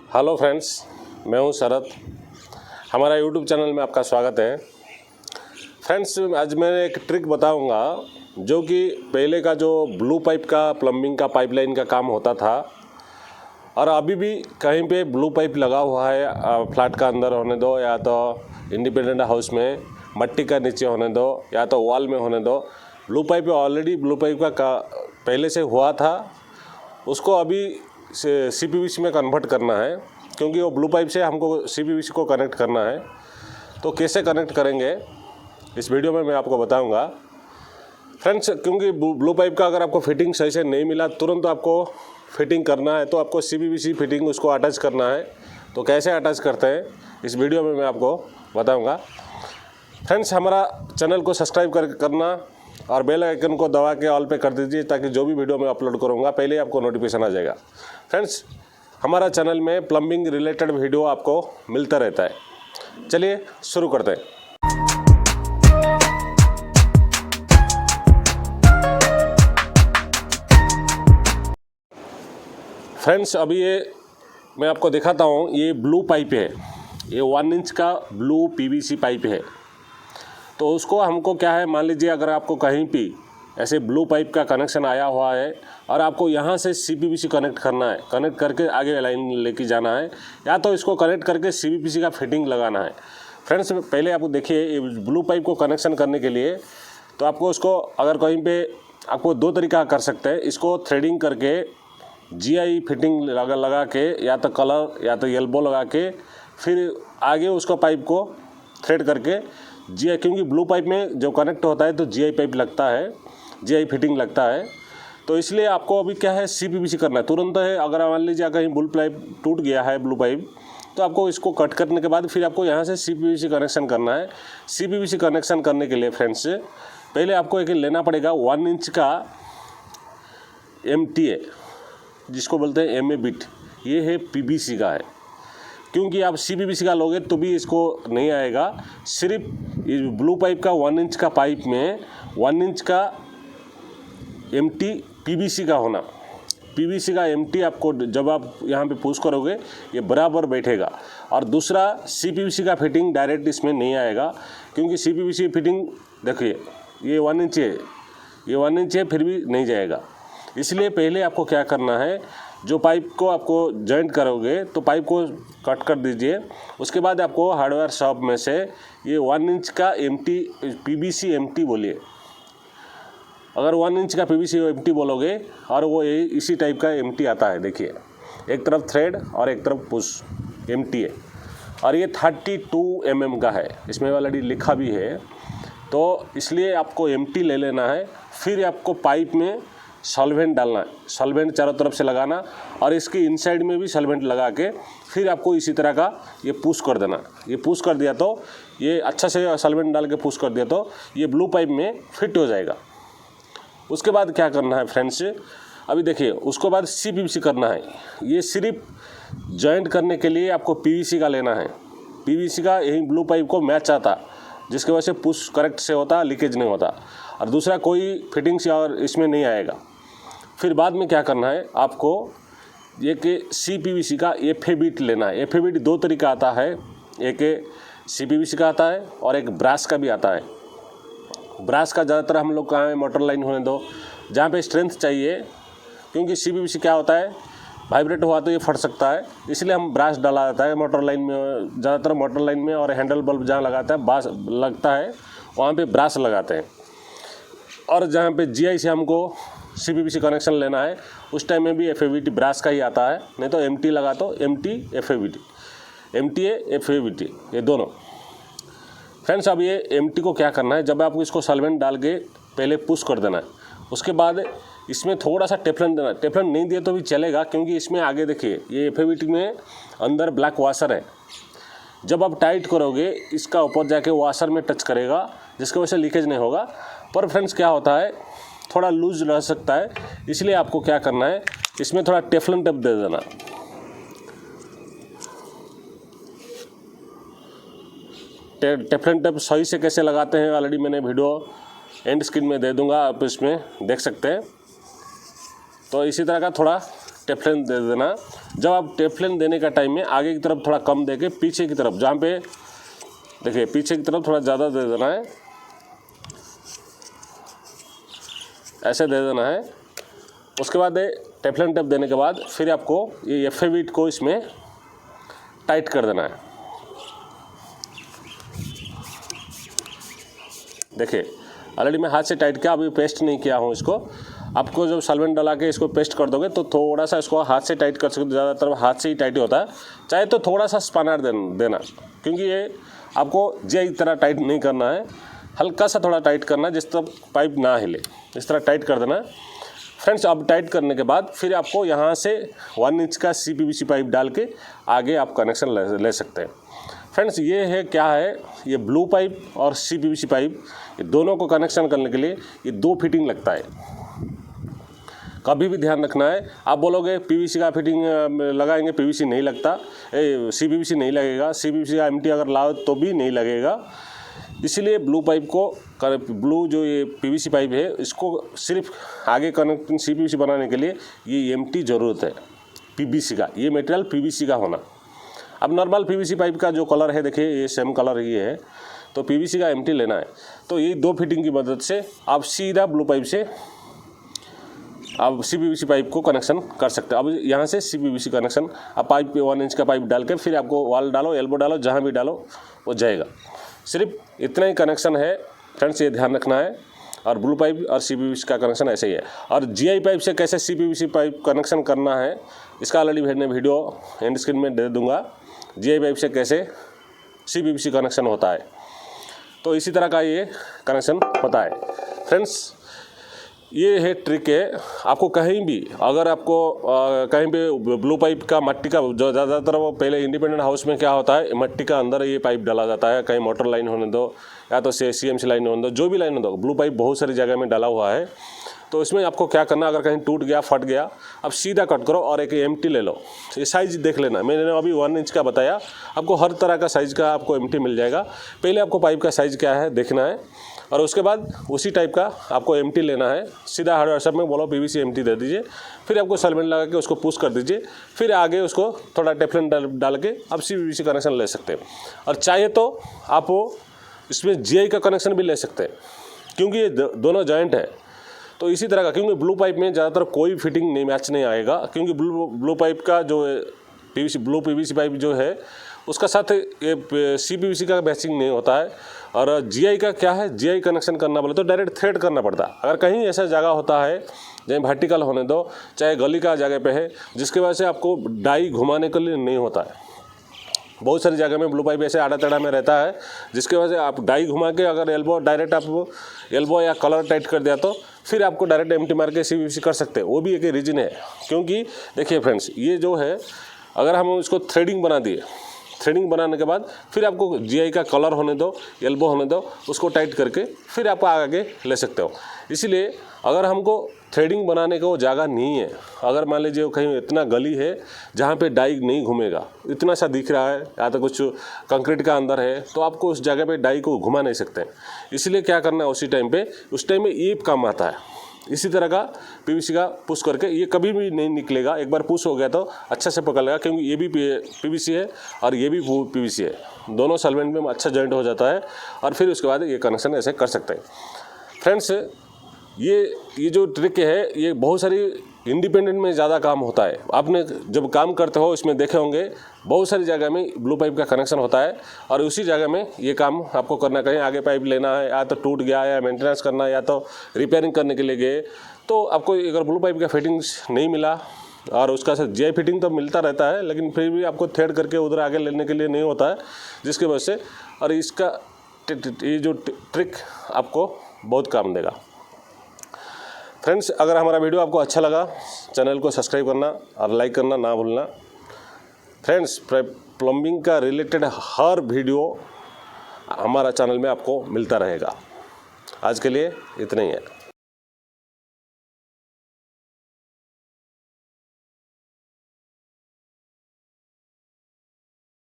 Hello friends, मैं हूं शरद। हमारा यूट्यूब चैनल में आपका स्वागत है। फ्रेंड्स, आज मैं एक ट्रिक बताऊंगा जो कि पहले का जो ब्लू पाइप का प्लम्बिंग का पाइपलाइन का काम होता था और अभी भी कहीं पे ब्लू पाइप लगा हुआ है, फ्लैट का अंदर होने दो या तो इंडिपेंडेंट हाउस में मट्टी का नीचे होने दो या तो वॉल में होने दो। Blue pipe already blue pipe का पहले से हुआ था, उसको अभी से CPVC में कन्वर्ट करना है क्योंकि वो ब्लू पाइप से हमको CPVC को कनेक्ट करना है। तो कैसे कनेक्ट करेंगे इस वीडियो में मैं आपको बताऊंगा फ्रेंड्स। क्योंकि ब्लू पाइप का अगर आपको फिटिंग सही से नहीं मिला, तुरंत आपको फिटिंग करना है तो आपको CPVC फिटिंग उसको अटैच करना है। तो कैसे अटैच करते हैं इस वीडियो में मैं आपको बताऊँगा। फ्रेंड्स, हमारा चैनल को सब्सक्राइब करना और बेल आइकन को दबा के ऑल पे कर दीजिए ताकि जो भी वीडियो मैं अपलोड करूँगा पहले ही आपको नोटिफिकेशन आ जाएगा। फ्रेंड्स, हमारा चैनल में प्लम्बिंग रिलेटेड वीडियो आपको मिलता रहता है। चलिए शुरू करते हैं। फ्रेंड्स, अभी ये मैं आपको दिखाता हूँ, ये ब्लू पाइप है, ये 1 इंच का ब्लू PVC पाइप है। तो उसको हमको क्या है, मान लीजिए अगर आपको कहीं भी ऐसे ब्लू पाइप का कनेक्शन आया हुआ है और आपको यहाँ से CPVC कनेक्ट करना है, कनेक्ट करके आगे लाइन लेके जाना है या तो इसको कनेक्ट करके CPVC का फिटिंग लगाना है। फ्रेंड्स, पहले आप देखिए, ये ब्लू पाइप को कनेक्शन करने के लिए तो आपको उसको अगर कहीं पे आपको 2 तरीका कर सकते हैं। इसको थ्रेडिंग करके GI फिटिंग लगा के या तो कलर या तो एल्बो लगा के फिर आगे उसको पाइप को थ्रेड करके GI, क्योंकि ब्लू पाइप में जो कनेक्ट होता है तो GI पाइप लगता है, GI फिटिंग लगता है। तो इसलिए आपको अभी क्या है, CPVC करना है तुरंत है। अगर मान लीजिए कहीं ब्लू पाइप टूट गया है ब्लू पाइप, तो आपको इसको कट करने के बाद फिर आपको यहाँ से CPVC कनेक्शन करना है। CPVC कनेक्शन करने के लिए फ्रेंड्स पहले आपको एक लेना पड़ेगा 1 इंच का MTA, जिसको बोलते हैं MA बिट। ये है PVC का है, क्योंकि आप CPVC का लोगे तो भी इसको नहीं आएगा। सिर्फ ब्लू पाइप का 1 इंच का पाइप में 1 इंच का MT PVC का होना। PVC का MT आपको जब आप यहाँ पे पुश करोगे ये बराबर बैठेगा। और दूसरा, CPVC का फिटिंग डायरेक्ट इसमें नहीं आएगा, क्योंकि CPVC फिटिंग देखिए ये 1 इंच है, ये 1 इंच है, फिर भी नहीं जाएगा। इसलिए पहले आपको क्या करना है, जो पाइप को आपको जॉइंट करोगे तो पाइप को कट कर दीजिए। उसके बाद आपको हार्डवेयर शॉप में से ये 1 इंच का PVC MT बोलिए। अगर 1 इंच का PVC MT बोलोगे और वो इसी टाइप का MT आता है, देखिए एक तरफ थ्रेड और एक तरफ पुश MT है। और ये 32 mm का है, इसमें ऑलरेडी लिखा भी है। तो इसलिए आपको MT ले लेना है। फिर आपको पाइप में सॉल्वेंट डालना है, सॉल्वेंट चारों तरफ से लगाना और इसके इनसाइड में भी सॉल्वेंट लगा के फिर आपको इसी तरह का ये पुश कर देना। ये पुश कर दिया तो ये अच्छा से सॉल्वेंट डाल के पुश कर दिया तो ये ब्लू पाइप में फिट हो जाएगा। उसके बाद क्या करना है फ्रेंड्स, अभी देखिए, उसके बाद CPVC करना है। ये सिर्फ जॉइंट करने के लिए आपको PVC का लेना है। PVC का यही ब्लू पाइप को मैच आता, जिसकी वजह से पुश करेक्ट से होता, लीकेज नहीं होता और दूसरा कोई फिटिंग से और इसमें नहीं आएगा। फिर बाद में क्या करना है, आपको ये कि CPVC का FA बिट लेना है। FA बिट 2 तरीका आता है, एक CPVC का आता है और एक ब्रास का भी आता है। ब्रास का ज़्यादातर हम लोग कहाँ है, मोटर लाइन होने दो जहाँ पे स्ट्रेंथ चाहिए, क्योंकि CPVC क्या होता है, वाइब्रेट हुआ तो ये फट सकता है, इसलिए हम ब्रास डाला जाता है मोटर लाइन में। ज़्यादातर मोटर लाइन में और हैंडल बल्ब जहाँ लगाता है बास लगता है वहाँ पे ब्रास लगाते हैं। और जहाँ पे GI से हमको CPVC कनेक्शन लेना है उस टाइम में भी FA बिट ब्रास का ही आता है, नहीं तो MT लगा तो MT FA bit, MTA FA bit, ये दोनों। फ्रेंड्स, अब ये MT को क्या करना है, जब आपको इसको सॉल्वेंट डाल के पहले पुश कर देना है, उसके बाद इसमें थोड़ा सा टेफ्लॉन देना है। टेफ्लॉन नहीं दिए तो भी चलेगा, क्योंकि इसमें आगे देखिए ये FA बिट में अंदर ब्लैक वाशर है। जब आप टाइट करोगे इसका ऊपर जाके वाशर में टच करेगा, जिसकी वजह से लीकेज नहीं होगा। पर फ्रेंड्स, क्या होता है, थोड़ा लूज रह सकता है, इसलिए आपको क्या करना है, इसमें थोड़ा टेफ्लॉन टेप दे देना। टेफ्लॉन टेप सही से कैसे लगाते हैं ऑलरेडी मैंने वीडियो एंड स्क्रीन में दे दूंगा, आप इसमें देख सकते हैं। तो इसी तरह का थोड़ा टेफ्लॉन दे देना, जब आप टेफ्लन देने का टाइम में आगे की तरफ थोड़ा कम देके पीछे की तरफ, जहाँ पे देखिए पीछे की तरफ थोड़ा ज़्यादा दे देना है, ऐसे दे देना है। उसके बाद टेफ्लन टेप देने के बाद फिर आपको ये FA बीट को इसमें टाइट कर देना है। देखिए ऑलरेडी मैं हाथ से टाइट किया, अभी पेस्ट नहीं किया हूँ इसको। आपको जब सॉल्वेंट डाला के इसको पेस्ट कर दोगे तो थोड़ा सा इसको हाथ से टाइट कर सकते हो, ज़्यादातर हाथ से ही टाइट होता है। चाहे तो थोड़ा सा स्पानर देना, क्योंकि ये आपको GI तरह टाइट नहीं करना है, हल्का सा थोड़ा टाइट करना है जिस तरह पाइप ना हिले, इस तरह टाइट कर देना है। फ्रेंड्स अब टाइट करने के बाद फिर आपको यहाँ से 1 इंच का CPVC पाइप डाल के आगे आप कनेक्शन ले सकते हैं। फ्रेंड्स ये है क्या है, ये ब्लू पाइप और CPVC पाइप, ये दोनों को कनेक्शन करने के लिए ये 2 फिटिंग लगता है। कभी भी ध्यान रखना है, आप बोलोगे PVC का फिटिंग लगाएंगे, PVC नहीं लगता, CPVC नहीं लगेगा, CPVC का MT अगर लाओ तो भी नहीं लगेगा। इसीलिए ब्लू पाइप को, ब्लू जो ये PVC पाइप है, इसको सिर्फ आगे कनेक्टिंग CPVC बनाने के लिए ये MT ज़रूरत है PVC का, ये मटेरियल PVC का होना। अब नॉर्मल PVC पाइप का जो कलर है, देखिए ये सेम कलर ये है, तो PVC का MT लेना है। तो ये 2 फिटिंग की मदद से आप सीधा ब्लू पाइप से आप CPVC पाइप को कनेक्शन कर सकते हैं। अब यहाँ से CPVC कनेक्शन आप पाइप पे 1 इंच का पाइप डाल के फिर आपको वॉल डालो, एल्बो डालो, जहाँ भी डालो वो जाएगा। सिर्फ इतना ही कनेक्शन है फ्रेंड्स, ये ध्यान रखना है। और ब्लू पाइप और CPVC का कनेक्शन ऐसे ही है। और GI पाइप से कैसे CPVC पाइप कनेक्शन करना है, इसका ऑलरेडी मैंने वीडियो एंड स्क्रीन में दे दूँगा। GI पाइप से कैसे CPVC कनेक्शन होता है, तो इसी तरह का ये कनेक्शन होता है। फ्रेंड्स ये है ट्रिक है, आपको कहीं भी अगर आपको कहीं पे ब्लू पाइप का मट्टी का, जो ज़्यादातर वो पहले इंडिपेंडेंट हाउस में क्या होता है, मट्टी का अंदर ये पाइप डाला जाता है। कहीं मोटर लाइन होने दो या तो CMC लाइन होने दो, जो भी लाइन होने दो, ब्लू पाइप बहुत सारी जगह में डाला हुआ है। तो इसमें आपको क्या करना, अगर कहीं टूट गया, फट गया, अब सीधा कट करो और एक MT ले लो। ये साइज़ देख लेना, मैंने अभी 1 इंच का बताया, आपको हर तरह का साइज़ का आपको MT मिल जाएगा। पहले आपको पाइप का साइज़ क्या है देखना है, और उसके बाद उसी टाइप का आपको MT लेना है। सीधा हर व्हाट्सएप में बोलो PVC MT दे दीजिए, फिर आपको सॉल्वेंट लगा के उसको पुश कर दीजिए, फिर आगे उसको थोड़ा टेफ्लन डाल के आप CPVC कनेक्शन ले सकते हैं। और चाहे तो आप इसमें GI का कनेक्शन भी ले सकते हैं, क्योंकि ये दोनों जॉइंट है। तो इसी तरह का, क्योंकि ब्लू पाइप में ज़्यादातर कोई फिटिंग नहीं मैच नहीं आएगा, क्योंकि ब्लू पाइप का जो ब्लू PVC पाइप जो है उसका साथ ये CPVC का मैचिंग नहीं होता है। और GI का क्या है, GI कनेक्शन करना बोले तो डायरेक्ट थ्रेड करना पड़ता है। अगर कहीं ऐसा जगह होता है जहाँ वर्टिकल होने दो, चाहे गली का जगह पे है, जिसकी वजह से आपको डाई घुमाने के लिए नहीं होता है। बहुत सारी जगह में ब्लू पाइप ऐसे आड़ा तड़ा में रहता है, जिसकी वजह से आप डाई घुमा के अगर एल्बो डायरेक्ट आप एल्बो या कलर टाइट कर दिया तो फिर आपको डायरेक्ट MT मार के CPVC कर सकते हैं। वो भी एक रीज़न है, क्योंकि देखिए फ्रेंड्स ये जो है, अगर हम इसको थ्रेडिंग बना दिए, थ्रेडिंग बनाने के बाद फिर आपको GI का कलर होने दो, एल्बो होने दो, उसको टाइट करके फिर आप आगे ले सकते हो। इसीलिए अगर हमको थ्रेडिंग बनाने को जगह नहीं है, अगर मान लीजिए कहीं इतना गली है जहाँ पे डाई नहीं घूमेगा, इतना सा दिख रहा है या तो कुछ कंक्रीट का अंदर है, तो आपको उस जगह पे डाई को घुमा नहीं सकते। इसलिए क्या करना है, उस टाइम पे ये काम आता है। इसी तरह का PVC का पुश करके ये कभी भी नहीं निकलेगा, एक बार पुश हो गया तो अच्छा से पकड़ लेगा, क्योंकि ये भी PVC है और ये भी PVC है, दोनों सॉल्वेंट में अच्छा जॉइंट हो जाता है। और फिर उसके बाद ये कनेक्शन ऐसे कर सकते हैं। फ्रेंड्स ये जो ट्रिक है, ये बहुत सारी इंडिपेंडेंट में ज़्यादा काम होता है। आपने जब काम करते हो इसमें देखे होंगे बहुत सारी जगह में ब्लू पाइप का कनेक्शन होता है, और उसी जगह में ये काम आपको करना। कहीं आगे पाइप लेना है, या तो टूट गया, या मेंटेनेंस करना, या तो रिपेयरिंग करने के लिए गए, तो आपको अगर ब्लू पाइप का फिटिंग्स नहीं मिला, और उसका GI फिटिंग तो मिलता रहता है, लेकिन फिर भी आपको थ्रेड करके उधर आगे लेने के लिए नहीं होता है, जिसकी वजह से। और इसका ये जो ट्रिक आपको बहुत काम देगा। फ्रेंड्स अगर हमारा वीडियो आपको अच्छा लगा, चैनल को सब्सक्राइब करना और लाइक करना ना भूलना। फ्रेंड्स प्लम्बिंग का रिलेटेड हर वीडियो हमारा चैनल में आपको मिलता रहेगा। आज के लिए इतना ही है।